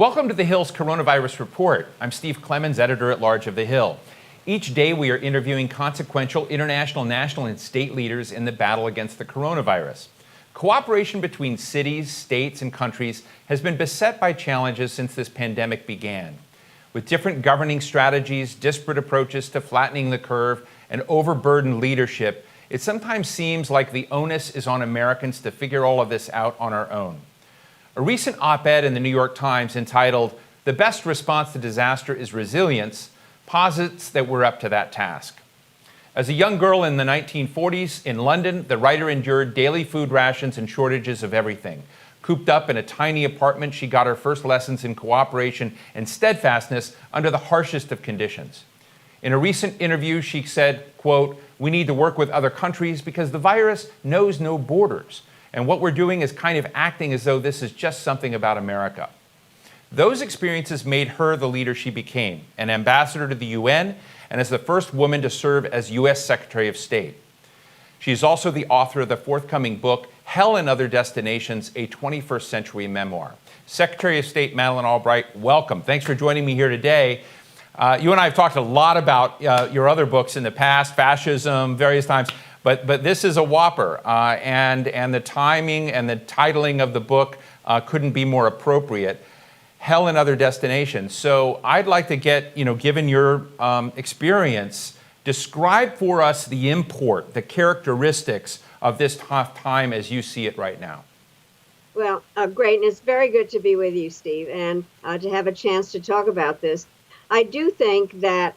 Welcome to The Hill's Coronavirus Report. I'm Steve Clemons, editor-at-large of The Hill. Each day we are interviewing consequential international, national, and state leaders in the battle against the coronavirus. Cooperation between cities, states, and countries has been beset by challenges since this pandemic began. With different governing strategies, disparate approaches to flattening the curve, and overburdened leadership, it sometimes seems like the onus is on Americans to figure all of this out on our own. A recent op-ed in the New York Times entitled, "The Best Response to Disaster is Resilience," posits that we're up to that task. As a young girl in the 1940s in London, the writer endured daily food rations and shortages of everything. Cooped up in a tiny apartment, she got her first lessons in cooperation and steadfastness under the harshest of conditions. In a recent interview, she said, quote, "We need to work with other countries because the virus knows no borders. And what we're doing is kind of acting as though this is just something about America." Those experiences made her the leader she became, an ambassador to the UN, and as the first woman to serve as U.S. Secretary of State. She is also the author of the forthcoming book, Hell and Other Destinations, a 21st Century Memoir. Secretary of State Madeleine Albright, welcome. Thanks for joining me here today. You and I have talked a lot about your other books in the past, fascism, various times, but this is a whopper, and the timing and the titling of the book couldn't be more appropriate. Hell and Other Destinations. So I'd like to get, given your experience, describe for us the import, the characteristics of this tough time as you see it right now. Well, great, and it's very good to be with you, Steve, and to have a chance to talk about this. I do think that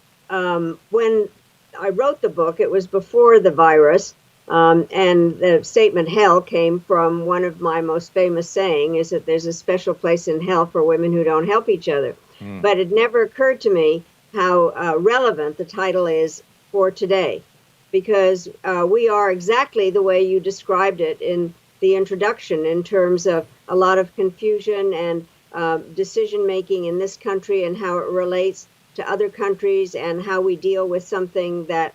when I wrote the book, it was before the virus, and the statement hell came from one of my most famous saying, is that there's a special place in hell for women who don't help each other. But it never occurred to me how relevant the title is for today, because we are exactly the way you described it in the introduction in terms of a lot of confusion and decision making in this country and how it relates to other countries and how we deal with something that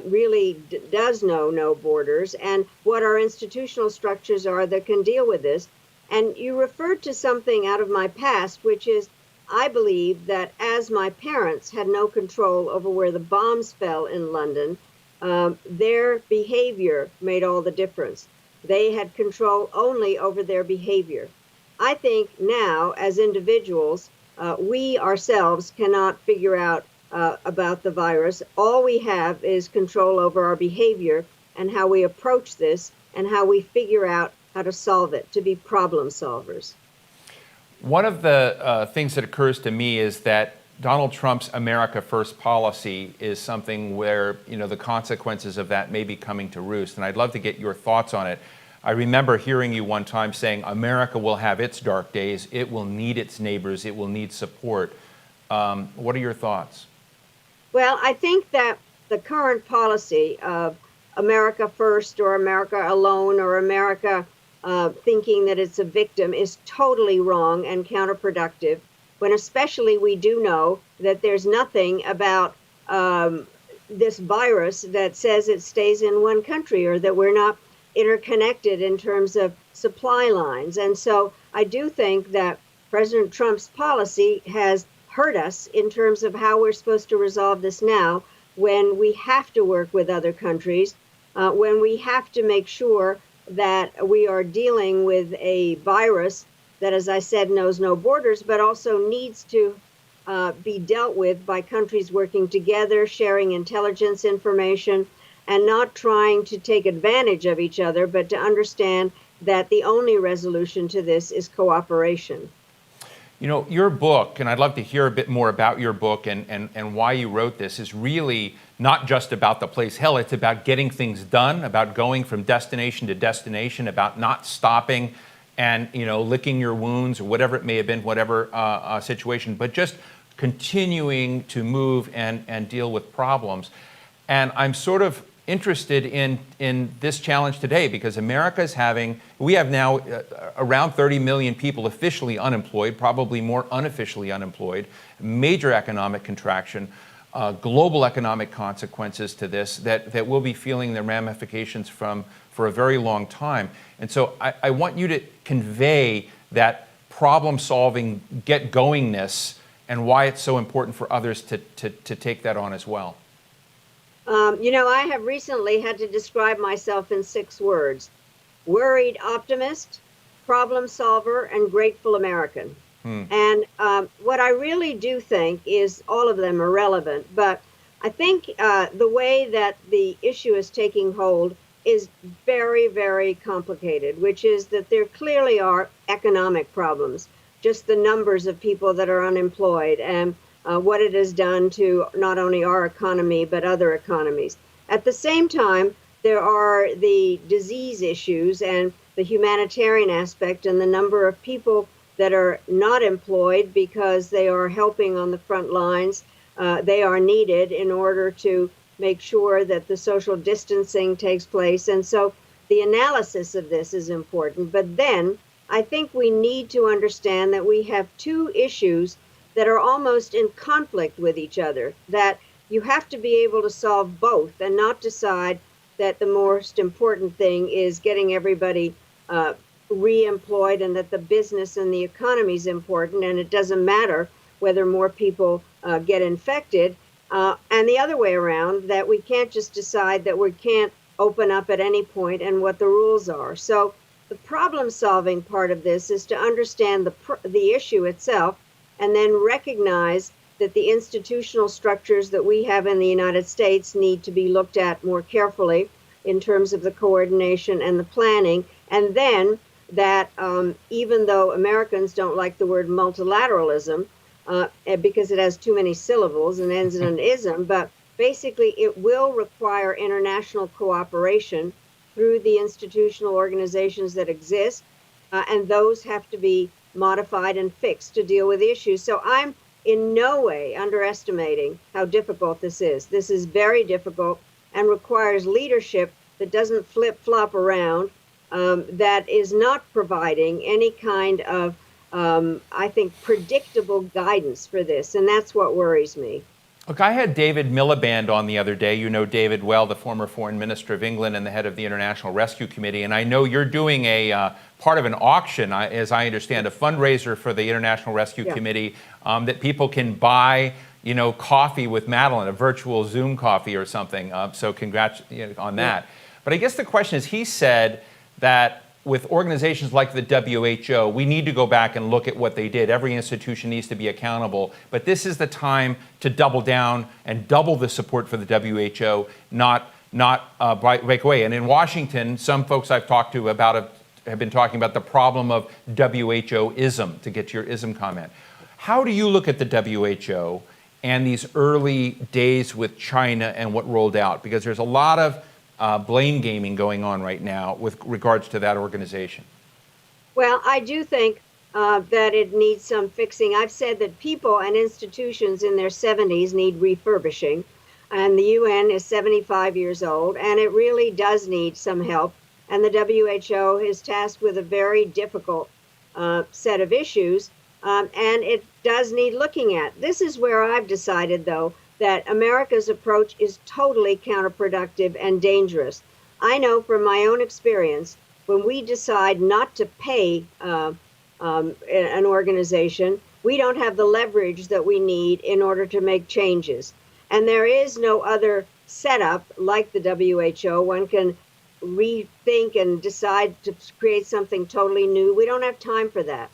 really does know no borders, and what our institutional structures are that can deal with this. And you referred to something out of my past, which is I believe that as my parents had no control over where the bombs fell in London, their behavior made all the difference. They had control only over their behavior. I think now, as individuals, we ourselves cannot figure out about the virus. All we have is control over our behavior and how we approach this and how we figure out how to solve it, to be problem solvers. One of the things that occurs to me is that Donald Trump's America First policy is something where, the consequences of that may be coming to roost, and I'd love to get your thoughts on it. I remember hearing you one time saying America will have its dark days, it will need its neighbors, it will need support. What are your thoughts? Well, I think that the current policy of America First or America Alone or America thinking that it's a victim is totally wrong and counterproductive, when especially we do know that there's nothing about this virus that says it stays in one country or that we're not interconnected in terms of supply lines. And so I do think that President Trump's policy has hurt us in terms of how we're supposed to resolve this now, when we have to work with other countries, when we have to make sure that we are dealing with a virus that, as I said, knows no borders, but also needs to be dealt with by countries working together, sharing intelligence information, and not trying to take advantage of each other, but to understand that the only resolution to this is cooperation. Your book, and I'd love to hear a bit more about your book and why you wrote this, is really not just about the place hell. It's about getting things done, about going from destination to destination, about not stopping and, licking your wounds or whatever it may have been, whatever situation, but just continuing to move and deal with problems. And I'm sort of interested in this challenge today because we have now around 30 million people officially unemployed, probably more unofficially unemployed, major economic contraction, global economic consequences to this that we'll be feeling the ramifications from for a very long time. And so I want you to convey that problem-solving, get-goingness, and why it's so important for others to take that on as well? I have recently had to describe myself in 6 words: worried optimist, problem solver, and grateful American. And what I really do think is all of them are relevant, but I think the way that the issue is taking hold is very, very complicated, which is that there clearly are economic problems, just the numbers of people that are unemployed and what it has done to not only our economy, but other economies. At the same time, there are the disease issues and the humanitarian aspect and the number of people that are not employed because they are helping on the front lines. They are needed in order to make sure that the social distancing takes place. And so the analysis of this is important. But then I think we need to understand that we have 2 issues that are almost in conflict with each other, that you have to be able to solve both and not decide that the most important thing is getting everybody re-employed and that the business and the economy is important and it doesn't matter whether more people get infected. And the other way around, that we can't just decide that we can't open up at any point and what the rules are. So the problem-solving part of this is to understand the issue itself and then recognize that the institutional structures that we have in the United States need to be looked at more carefully in terms of the coordination and the planning. And then that even though Americans don't like the word multilateralism because it has too many syllables and ends in an ism, but basically it will require international cooperation through the institutional organizations that exist, and those have to be modified and fixed to deal with issues. So I'm in no way underestimating how difficult this is. This is very difficult and requires leadership that doesn't flip-flop around, that is not providing any kind of, I think, predictable guidance for this. And that's what worries me. Look, I had David Miliband on the other day. You know David well, the former Foreign Minister of England and the head of the International Rescue Committee. And I know you're doing a part of an auction, as I understand, a fundraiser for the International Rescue Committee that people can buy, coffee with Madeleine, a virtual Zoom coffee or something. So congrats on that. But I guess the question is, he said that with organizations like the WHO, we need to go back and look at what they did. Every institution needs to be accountable. But this is the time to double down and double the support for the WHO, not break away. And in Washington, some folks I've talked to have been talking about the problem of WHO-ism, to get to your ism comment. How do you look at the WHO and these early days with China and what rolled out? Because there's a lot of blame gaming going on right now with regards to that organization. Well, I do think that it needs some fixing. I've said that people and institutions in their 70s need refurbishing, and the UN is 75 years old, and it really does need some help. And the WHO is tasked with a very difficult set of issues, and it does need looking at. This is where I've decided, though, that America's approach is totally counterproductive and dangerous. I know from my own experience, when we decide not to pay an organization, we don't have the leverage that we need in order to make changes. And there is no other setup like the WHO. One can rethink and decide to create something totally new. We don't have time for that.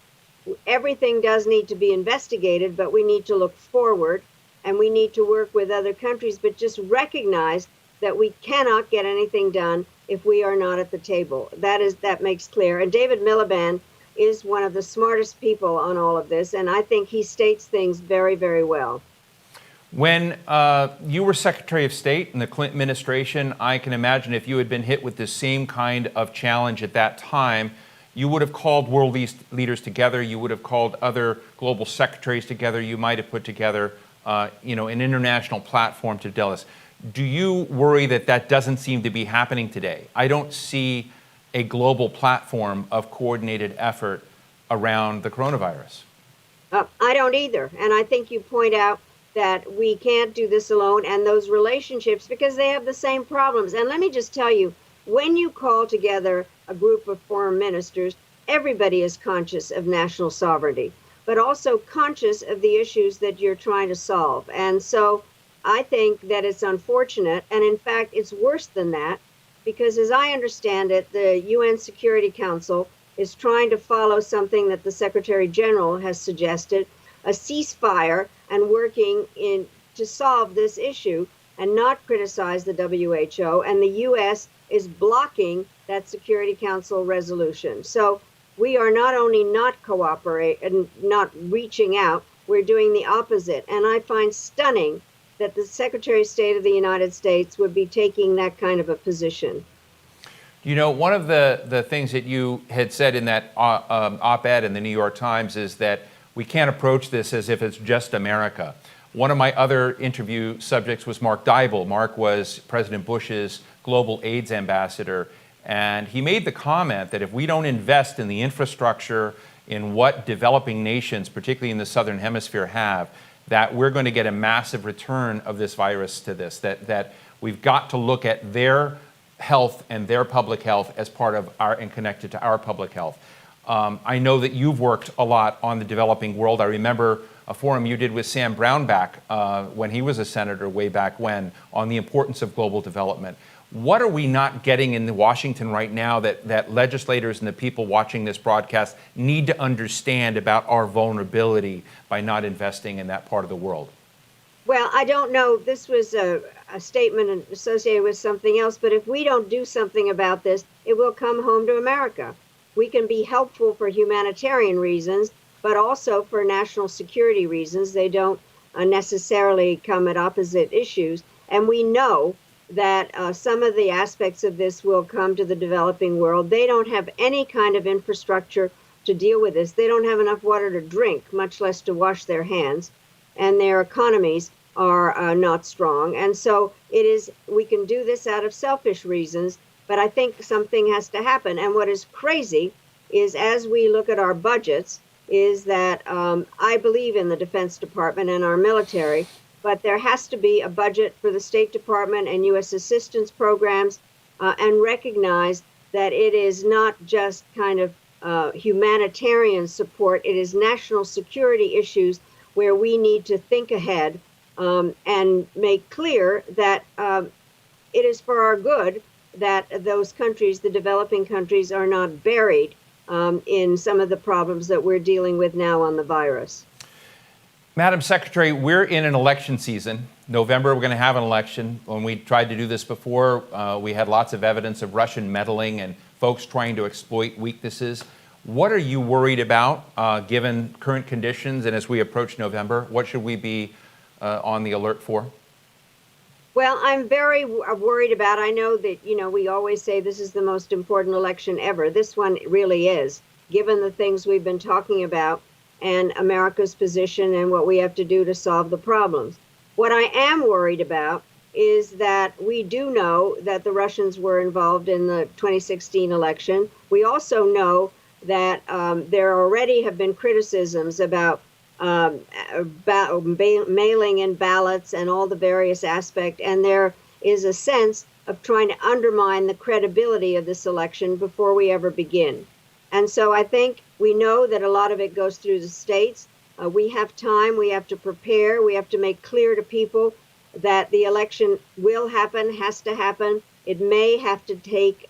Everything does need to be investigated, but we need to look forward. And we need to work with other countries, but just recognize that we cannot get anything done if we are not at the table. That makes clear. And David Miliband is one of the smartest people on all of this, and I think he states things very, very well. When you were Secretary of State in the Clinton administration, I can imagine if you had been hit with the same kind of challenge at that time, you would have called world leaders together. You would have called other global secretaries together. You might have put together an international platform to deal with. Do you worry that that doesn't seem to be happening today? I don't see a global platform of coordinated effort around the coronavirus. I don't either. And I think you point out that we can't do this alone, and those relationships, because they have the same problems. And let me just tell you, when you call together a group of foreign ministers, everybody is conscious of national sovereignty, but also conscious of the issues that you're trying to solve. And so I think that it's unfortunate. And in fact, it's worse than that, because as I understand it, the UN Security Council is trying to follow something that the Secretary General has suggested, a ceasefire, and working in to solve this issue and not criticize the WHO. And the US is blocking that Security Council resolution. So we are not only not cooperating and not reaching out, we're doing the opposite. And I find stunning that the Secretary of State of the United States would be taking that kind of a position. You know, one of the things that you had said in that op-ed in the New York Times is that we can't approach this as if it's just America. One of my other interview subjects was Mark Dybul. Mark was President Bush's global AIDS ambassador, and he made the comment that if we don't invest in the infrastructure in what developing nations, particularly in the Southern Hemisphere, have, that we're going to get a massive return of this virus to this, that we've got to look at their health and their public health as part of our and connected to our public health. I know that you've worked a lot on the developing world. I remember a forum you did with Sam Brownback when he was a senator way back when on the importance of global development. What are we not getting in Washington right now that legislators and the people watching this broadcast need to understand about our vulnerability by not investing in that part of the world? Well, I don't know. This was a statement associated with something else, but if we don't do something about this, it will come home to America. We can be helpful for humanitarian reasons, but also for national security reasons. They don't necessarily come at opposite issues. And we know that some of the aspects of this will come to the developing world. They don't have any kind of infrastructure to deal with this. They don't have enough water to drink, much less to wash their hands. And their economies are not strong. And so we can do this out of selfish reasons, but I think something has to happen. And what is crazy is, as we look at our budgets, is that I believe in the Defense Department and our military, but there has to be a budget for the State Department and U.S. assistance programs, and recognize that it is not just kind of humanitarian support. It is national security issues where we need to think ahead and make clear that it is for our good that those countries, the developing countries, are not buried in some of the problems that we're dealing with now on the virus. Madam Secretary, we're in an election season. November, we're going to have an election. When we tried to do this before, we had lots of evidence of Russian meddling and folks trying to exploit weaknesses. What are you worried about, given current conditions, and as we approach November? What should we be on the alert for? Well, I'm very worried about, I know that, we always say this is the most important election ever. This one really is, given the things we've been talking about and America's position and what we have to do to solve the problems. What I am worried about is that we do know that the Russians were involved in the 2016 election. We also know that there already have been criticisms about mailing in ballots and all the various aspects, and there is a sense of trying to undermine the credibility of this election before we ever begin. And so I think we know that a lot of it goes through the states. We have time, we have to prepare, we have to make clear to people that the election will happen, has to happen. It may have to take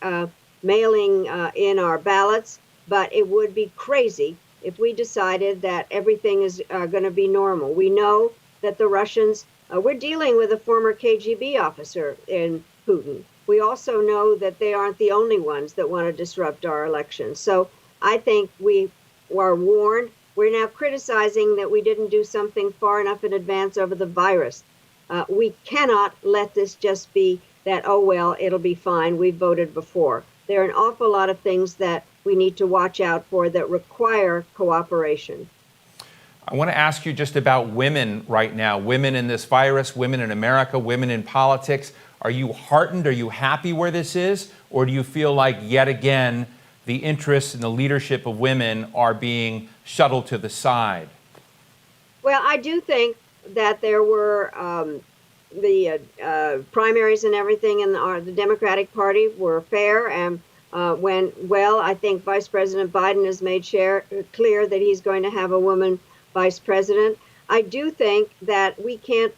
mailing in our ballots, but it would be crazy if we decided that everything is going to be normal. We know that the Russians, we're dealing with a former KGB officer in Putin. We also know that they aren't the only ones that want to disrupt our election. So I think we are warned. We're now criticizing that we didn't do something far enough in advance over the virus. We cannot let this just be that, oh, well, it'll be fine. We voted before. There are an awful lot of things that we need to watch out for that require cooperation. I want to ask you just about women right now, women in this virus, women in America, women in politics. Are you heartened? Are you happy where this is? Or do you feel like yet again the interests and the leadership of women are being shuttled to the side? Well, I do think that there were the primaries and everything in the Democratic Party were fair, and I think Vice President Biden has made clear that he's going to have a woman vice president. I do think that we can't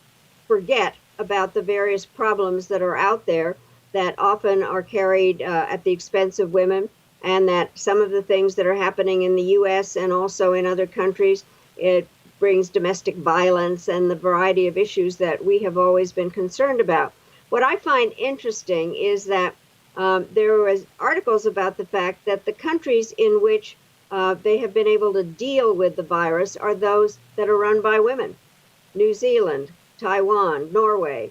forget about the various problems that are out there that often are carried at the expense of women, and that some of the things that are happening in the U.S. and also in other countries, it brings domestic violence and the variety of issues that we have always been concerned about. What I find interesting is that there was articles about the fact that the countries in which they have been able to deal with the virus are those that are run by women. New Zealand, Taiwan, Norway,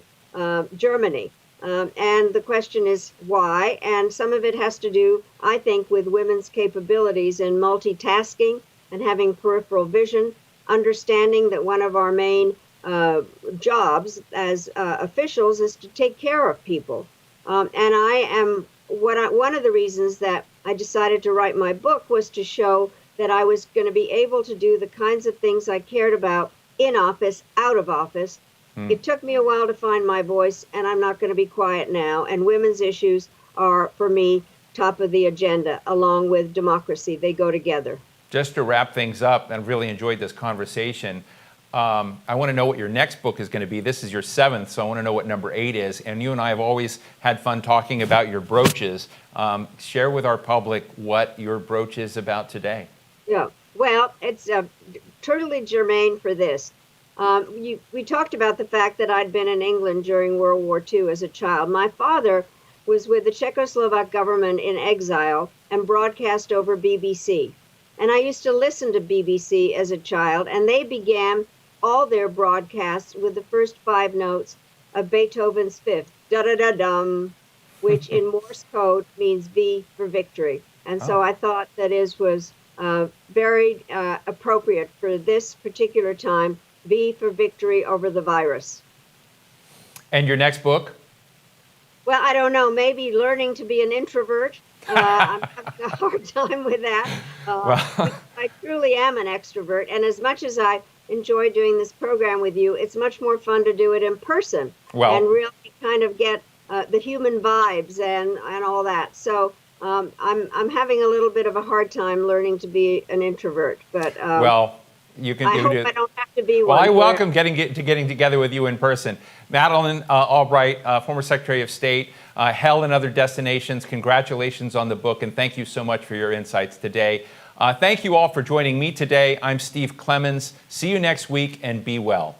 Germany. And the question is why? And some of it has to do, I think, with women's capabilities in multitasking and having peripheral vision, understanding that one of our main jobs as officials is to take care of people. And one of the reasons that I decided to write my book was to show that I was going to be able to do the kinds of things I cared about in office, out of office. It took me a while to find my voice, and I'm not going to be quiet now. And women's issues are, for me, top of the agenda, along with democracy. They go together. Just to wrap things up, and really enjoyed this conversation, I want to know what your next book is going to be. This is your 7th, so I want to know what number 8 is. And you and I have always had fun talking about your brooches. Share with our public what your brooch is about today. Yeah, well, it's totally germane for this. We talked about the fact that I'd been in England during World War II as a child. My father was with the Czechoslovak government in exile and broadcast over BBC. And I used to listen to BBC as a child, and they began all their broadcasts with the first 5 notes of Beethoven's Fifth, da-da-da-dum, which in Morse code means V for victory. And so I thought that was very appropriate for this particular time, V for victory over the virus. And your next book? Well, I don't know, maybe learning to be an introvert. I'm having a hard time with that. I truly am an extrovert, and as much as I enjoy doing this program with you, it's much more fun to do it in person and really kind of get the human vibes and all that. So I'm having a little bit of a hard time learning to be an introvert, but you can I hope I don't have to be one. Well, I welcome getting together with you in person. Madeleine Albright, former Secretary of State, held in other destinations. Congratulations on the book, and thank you so much for your insights today. Thank you all for joining me today. I'm Steve Clemons. See you next week, and be well.